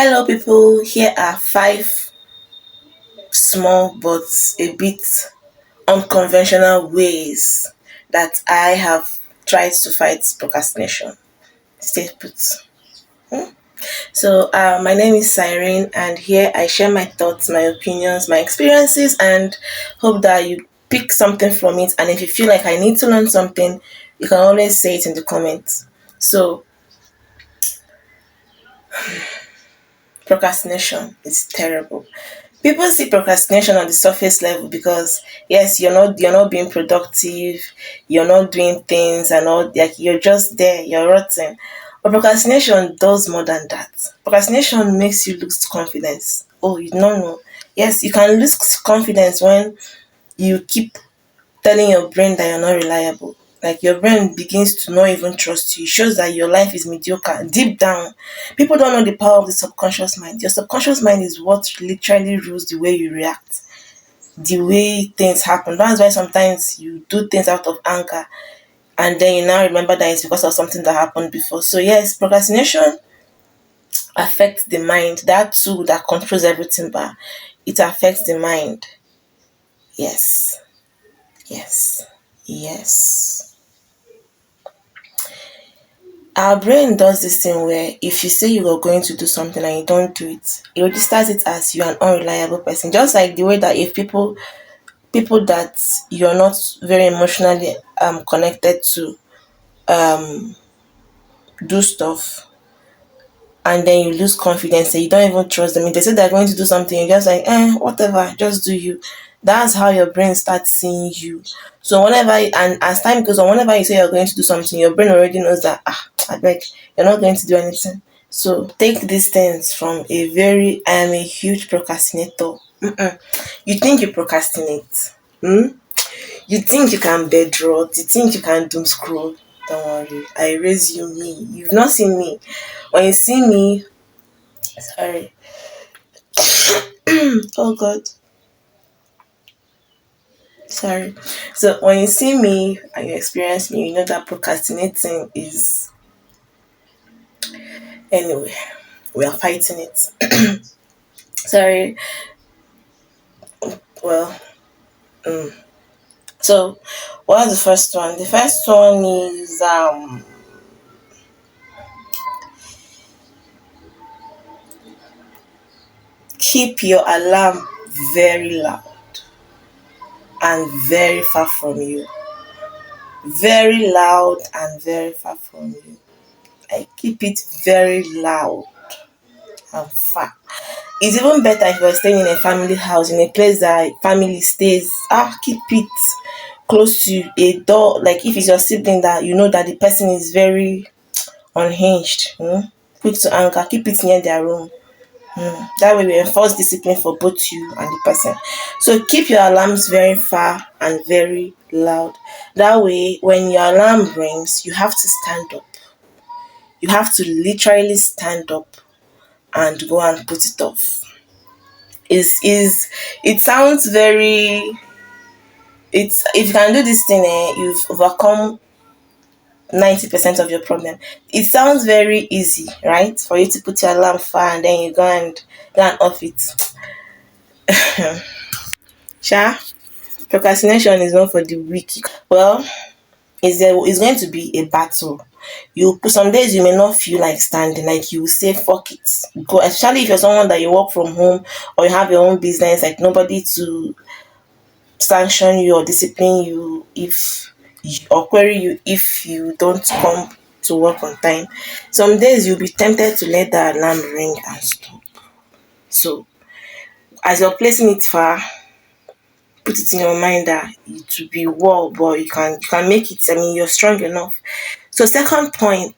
Hello, people. Here are five small but a bit unconventional ways that I have tried to fight procrastination. Stay put. My name is Cyrene, and here I share my thoughts, my opinions, my experiences, and hope that you pick something from it. And if you feel like I need to learn something, you can always say it in the comments. So, procrastination is terrible. People see procrastination on the surface level because yes, you're not being productive, you're not doing things and all, like you're just there, you're rotten. But procrastination does more than that. Procrastination makes you lose confidence. Oh, you don't know. Yes, you can lose confidence when you keep telling your brain that you're not reliable. Like your brain begins to not even trust you. It shows that your life is mediocre. Deep down, people don't know the power of the subconscious mind. Your subconscious mind is what literally rules the way you react, the way things happen. That's why sometimes you do things out of anger and then you now remember that it's because of something that happened before. So yes, procrastination affects the mind. That tool that controls everything, but it affects the mind. Yes. Yes. Yes. Our brain does this thing where if you say you are going to do something and you don't do it, it registers it as you're an unreliable person. Just like the way that if people that you're not very emotionally connected to um do stuff and then you lose confidence and you don't even trust them. If they say they're going to do something, you're just like, whatever, just do you. That's how your brain starts seeing you. So and as time goes on, whenever you say you're going to do something, your brain already knows that I beg, you're not going to do anything. So take these things from I am a huge procrastinator. You think you procrastinate? You think you can bed rot? You think you can doom scroll? Don't worry, I raise you me. You've not seen me. When you see me, sorry. Oh God, sorry. So when you see me and you experience me, you know that procrastinating is anyway. We are fighting it. Sorry. Well, so what's the first one? The first one is keep your alarm very loud and very far from you. Very loud and very far from you. I keep it very loud and far. It's even better if you're staying in a family house, in a place that family stays. Keep it close to a door. Like if it's your sibling that you know that the person is very unhinged, quick to anger, keep it near their room. That way we enforce discipline for both you and the person. So keep your alarms very far and very loud. That way when your alarm rings, you have to stand up. You have to literally stand up and go and put it off. It sounds very, it's if you can do this thing, you've overcome 90% of your problem. It sounds very easy, right? For you to put your alarm far and then you go and off it. Sha, procrastination is not for the weak. Well, it's going to be a battle. Some days you may not feel like standing, like you will say fuck it. Go, especially if you're someone that you work from home or you have your own business, like nobody to sanction you or discipline you or query you if you don't come to work on time. Some days you'll be tempted to let the alarm ring and stop. So as you're placing it far, put it in your mind that it will be war, but you can make it. I mean, you're strong enough. So second point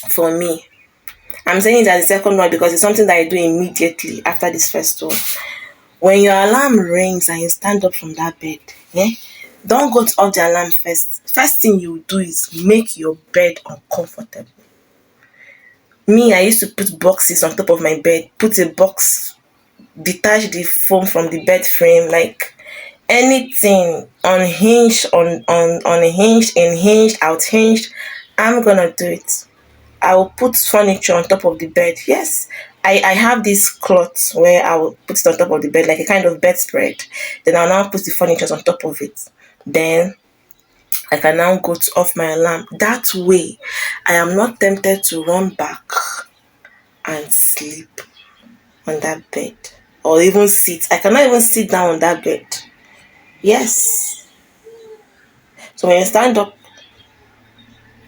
for me, I'm saying it as the second one because it's something that I do immediately after this first one. When your alarm rings and you stand up from that bed, don't go to off the alarm first. First thing you do is make your bed uncomfortable. Me, I used to put boxes on top of my bed, put a box, detach the foam from the bed frame, like anything unhinged, unhinged, unhinged, unhinged, outhinged. I'm gonna do it. I will put furniture on top of the bed. Yes, I have this cloth where I will put it on top of the bed, like a kind of bedspread. Then I'll now put the furniture on top of it. Then I can now go to off my alarm. That way, I am not tempted to run back and sleep on that bed. Or even sit. I cannot even sit down on that bed. Yes. So when you stand up,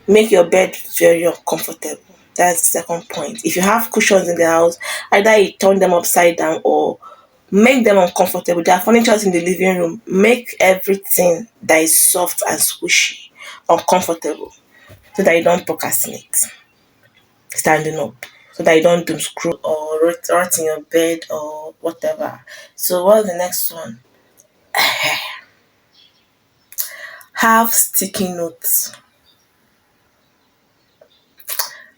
make your bed very uncomfortable. That's the second point. If you have cushions in the house, either you turn them upside down or make them uncomfortable. There are furniture in the living room. Make everything that is soft and squishy uncomfortable so that you don't procrastinate standing up. So that you don't doom screw or rot in your bed or whatever. So what's the next one? Have sticky notes.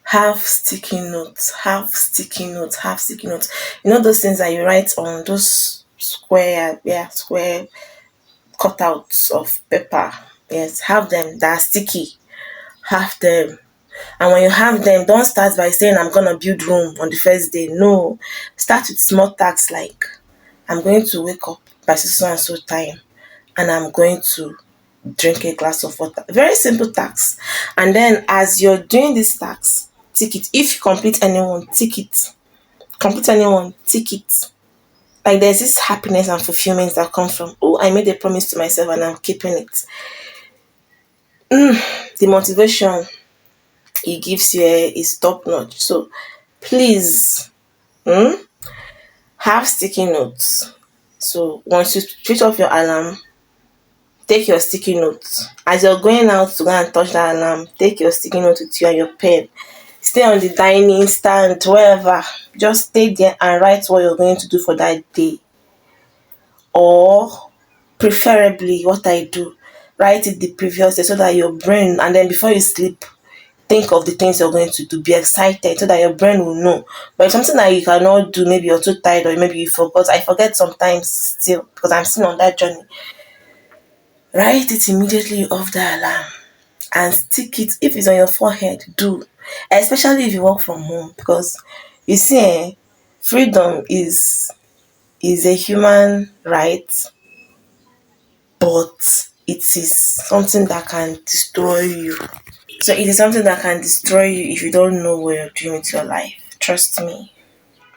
Have sticky notes. Have sticky notes. Have sticky notes. You know those things that you write on those square cutouts of paper. Yes, have them. That are sticky. Have them. And when you have them, don't start by saying I'm gonna build room on the first day. No. Start with small tasks like I'm going to wake up by so and so time and I'm going to drink a glass of water. Very simple tasks. And then as you're doing these tasks, tick it. If you complete anyone, tick it. Complete anyone, tick it. Like there's this happiness and fulfillment that comes from, oh, I made a promise to myself and I'm keeping it. The motivation it gives you is top notch. So please have sticky notes. So once you switch off your alarm, take your sticky notes. As you're going out to go and touch that alarm, take your sticky note with you and your pen. Stay on the dining stand, wherever. Just stay there and write what you're going to do for that day. Or preferably what I do, write it the previous day so that your brain, and then before you sleep, think of the things you're going to do. Be excited so that your brain will know. But if something that you cannot do, maybe you're too tired or maybe you forgot. I forget sometimes still because I'm still on that journey. Write it immediately off the alarm and stick it. If it's on your forehead, do. Especially if you work from home, because you see, freedom is a human right, but it is something that can destroy you. So it is something that can destroy you if you don't know what you're doing with your life. Trust me,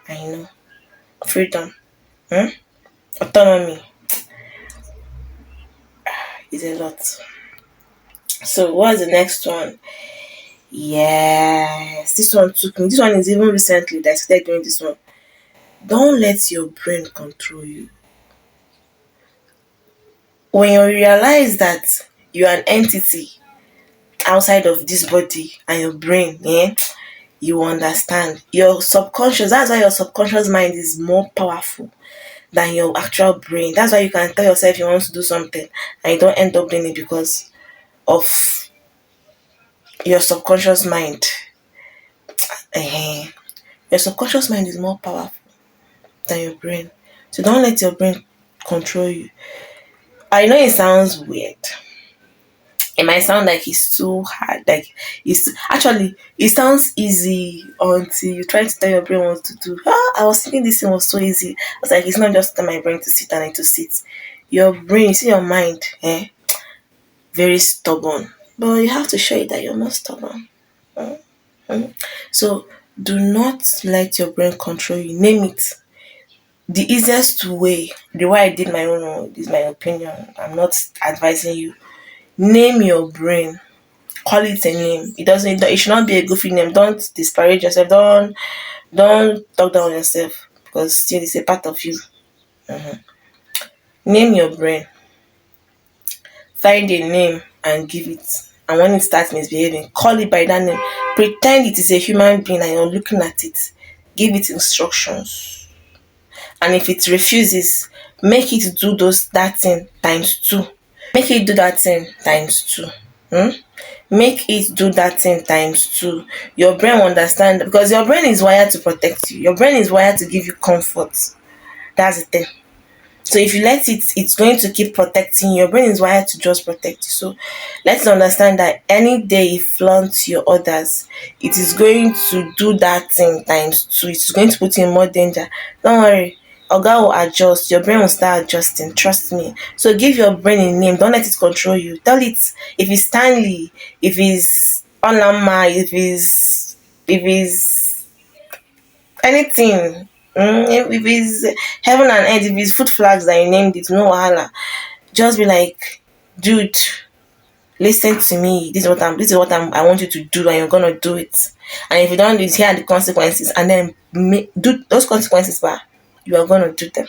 I know. Freedom, autonomy is a lot. So what's the next one? Yes, this one took me. This one is even recently that I started doing this one. Don't let your brain control you. When you realize that you're an entity outside of this body and your brain, you understand. Your subconscious, that's why your subconscious mind is more powerful than your actual brain. That's why you can tell yourself you want to do something and you don't end up doing it because of your subconscious mind. Your subconscious mind is more powerful than your brain. So don't let your brain control you. I know it sounds weird. It might sound like it's too hard. Like actually it sounds easy until you try to tell your brain what to do. I was thinking this thing was so easy. I was like, it's not just tell my brain to sit and I to sit. Your brain, you see your mind, very stubborn. But you have to show it that you're not stubborn. So do not let your brain control you. Name it. The easiest way, the way I did my own, is my opinion. I'm not advising you. Name your brain. Call it a name. It should not be a goofy name. Don't disparage yourself. Don't talk down on yourself because still it's a part of you. Name your brain. Find a name and give it. And when it starts misbehaving, call it by that name. Pretend it is a human being and you're looking at it. Give it instructions. And if it refuses, make it do that thing times 2. Make it do that thing times 2. Make it do that thing times 2. Your brain will understand because your brain is wired to protect you. Your brain is wired to give you comfort. That's the thing. So if you let it, it's going to keep protecting you. Your brain is wired to just protect you. So let's understand that any day it flaunts your others, it is going to do that thing times two. It's going to put you in more danger. Don't worry. Oga will adjust. Your brain will start adjusting. Trust me. So give your brain a name. Don't let it control you. Tell it if it's Stanley, if it's Onama, if it's anything. If it's heaven and earth, if it's food flags that you named it, no wahala. Just be like, dude, listen to me. I want you to do, and you're gonna do it. And if you don't do it, here are the consequences, and then do those consequences, but you are gonna do them.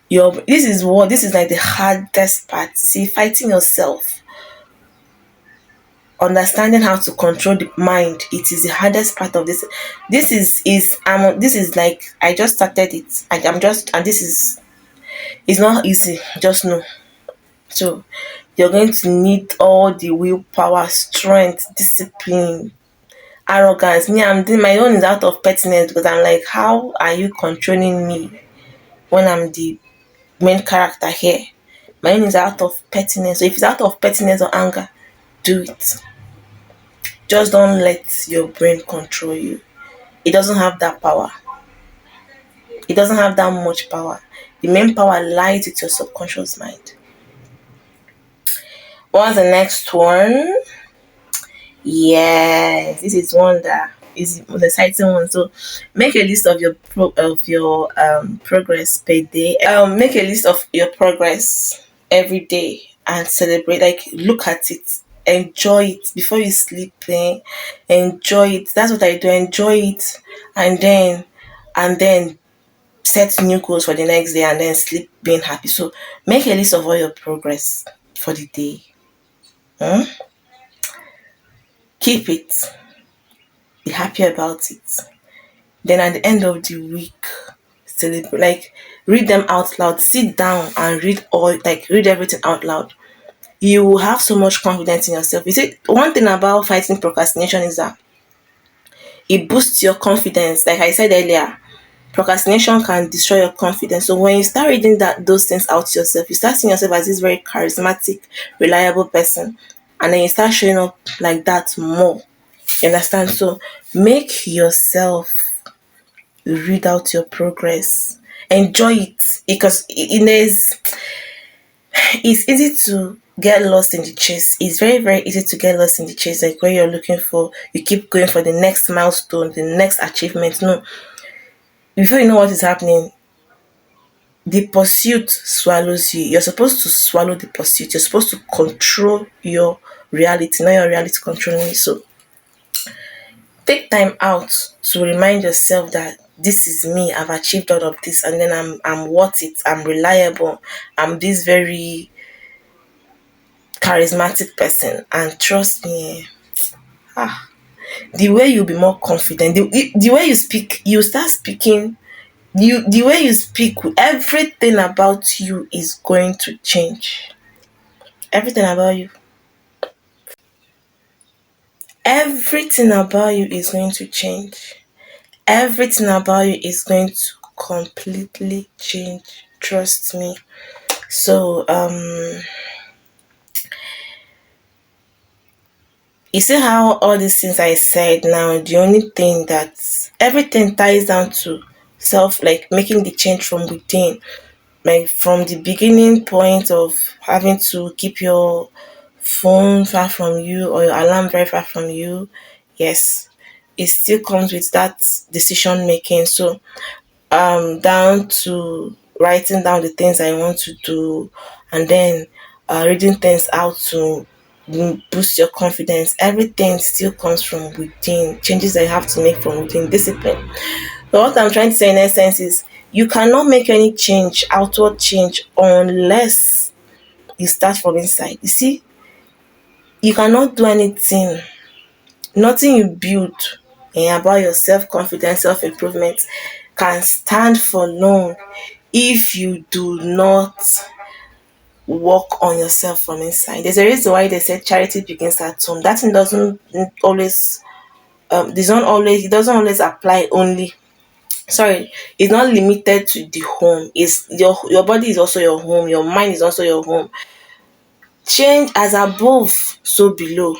This is like the hardest part. See, fighting yourself, understanding how to control the mind, it is the hardest part of this. This is like I just started it. I'm just, and this is, it's not easy, just know. So you're going to need all the willpower, strength, discipline, arrogance. Me, I'm doing my own is out of pettiness, because I'm like, how are you controlling me when I'm the main character here? My own is out of pettiness. So if it's out of pettiness or anger, do it. Just don't let your brain control you. It doesn't have that power. It doesn't have that much power. The main power lies with your subconscious mind. What's the next one? Yes, this is one that is the exciting one. So, make a list of your progress per day. Make a list of your progress every day and celebrate. Like, look at it, enjoy it before you sleep. Enjoy it. That's what I do. Enjoy it, and then set new goals for the next day, and then sleep being happy. So, make a list of all your progress for the day. Hmm? Keep it. Be happy about it. Then at the end of the week, celebrate. Like, read them out loud. Sit down and read everything out loud. You will have so much confidence in yourself. You see, one thing about fighting procrastination is that it boosts your confidence. Like I said earlier, procrastination can destroy your confidence. So when you start reading those things out to yourself, you start seeing yourself as this very charismatic, reliable person, and then you start showing up like that more. You understand? So make yourself read out your progress. Enjoy it, because it's easy to get lost in the chase. It's very, very easy to get lost in the chase. Like, where you're looking for, you keep going for the next milestone, the next achievement. No, before you know what is happening, the pursuit swallows you. You're supposed to swallow the pursuit. You're supposed to control your reality, not your reality controlling you. So take time out to remind yourself that this is me. I've achieved all of this, and then I'm worth it. I'm reliable. I'm this very charismatic person, and trust me, the way you'll be more confident, the way you speak, you start speaking. The way you speak, everything about you is going to change. Everything about you. Everything about you is going to change. Everything about you is going to completely change. Trust me. So you see how all these things I said now, the only thing that everything ties down to self, like making the change from within, like from the beginning point of having to keep your phone far from you or your alarm very far from you. Yes, it still comes with that decision making. So down to writing down the things I want to do, and then reading things out to boost your confidence. Everything still comes from within. Changes that you have to make from within. Discipline. So what I'm trying to say in essence is, you cannot make any change, outward change, unless you start from inside. You see, you cannot do anything. Nothing you build about your self-confidence, self-improvement can stand for long if you do not work on yourself from inside. There's a reason why they said charity begins at home. That thing doesn't always it doesn't always apply only sorry, it's not limited to the home. Is your body is also your home, your mind is also your home. Change as above, so below.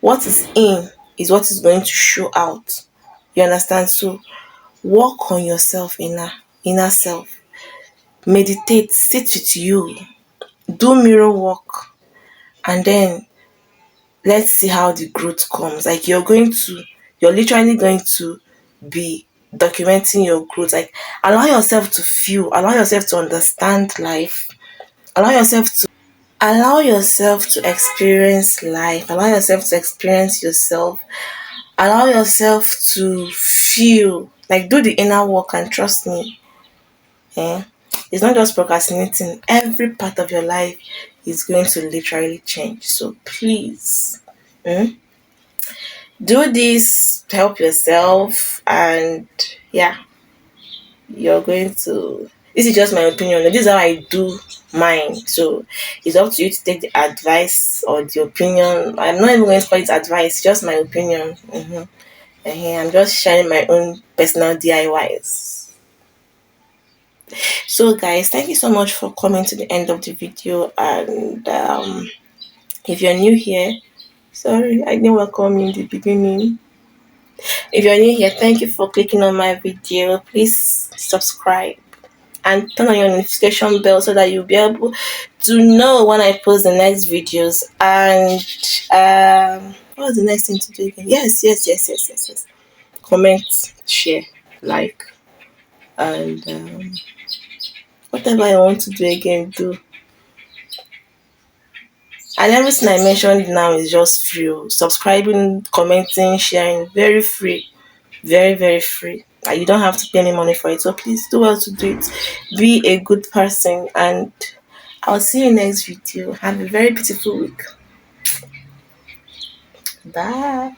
What is in is what is going to show out. You understand? So work on yourself, inner self. Meditate, sit with you, do mirror work, and then let's see how the growth comes. Like you're literally going to be documenting your growth. Like allow yourself to understand life, allow yourself to experience life, allow yourself to experience yourself, allow yourself to feel, like do the inner work, and trust me, eh, it's not just procrastinating. Every part of your life is going to literally change. So please, do this to help yourself, and yeah, you're going to, this is just my opinion. This is how I do mine. So it's up to you to take the advice or the opinion. I'm not even going to call it advice, just my opinion. I'm just sharing my own personal DIYs. So guys, thank you so much for coming to the end of the video. And if you're new here, sorry I didn't welcome you in the beginning. If you're new here, thank you for clicking on my video. Please subscribe and turn on your notification bell so that you'll be able to know when I post the next videos. And what was the next thing to do again? Yes. Comment, share, like, and whatever I want to do again, do. And everything I mentioned now is just free. Subscribing, commenting, sharing, very free. Very, very free. You don't have to pay any money for it. So please do well to do it. Be a good person, and I'll see you next video. Have a very beautiful week. Bye.